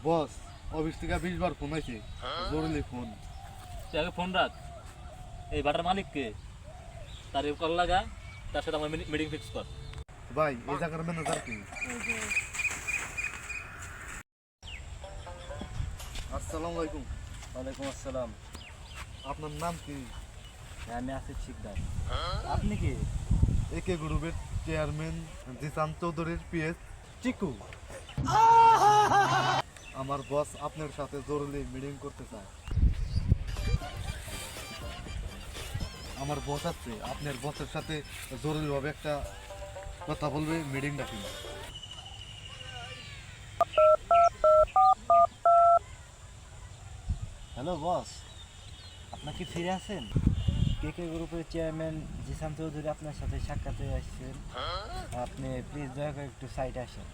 বস office থেকে 20 বার phone আইছে, জরুরি ফোন। তুই আগে ফোন রাখ। এই বাটার মালিক কে? তার কল লাগা, তার সাথে আমার মিটিং ফিক্স কর। ভাই এই জায়গার ম্যানেজার কি? আসসালামু আলাইকুম। ওয়ালাইকুম আসসালাম। আপনার নাম কি? আমি আসিফ শিকদার। আপনি কি? একে গ্রুপের চেয়ারম্যান জিসান চৌধুরীর পিএস চিকু। আমার বস আপনার সাথে জরুরি মিটিং করতে চায়। আমার বস আছে, আপনার বসের সাথে জরুরিভাবে একটা কথা বলবে, মিটিং ডাকি। হ্যালো বস, আপনার কি ফিরে আছেন? কে কে গ্রুপের চেয়ারম্যান জিসান চৌধুরী আপনার সাথে সাক্ষাতে আসছেন। আপনি প্লিজ দয়া করে একটু সাইডে আসেন।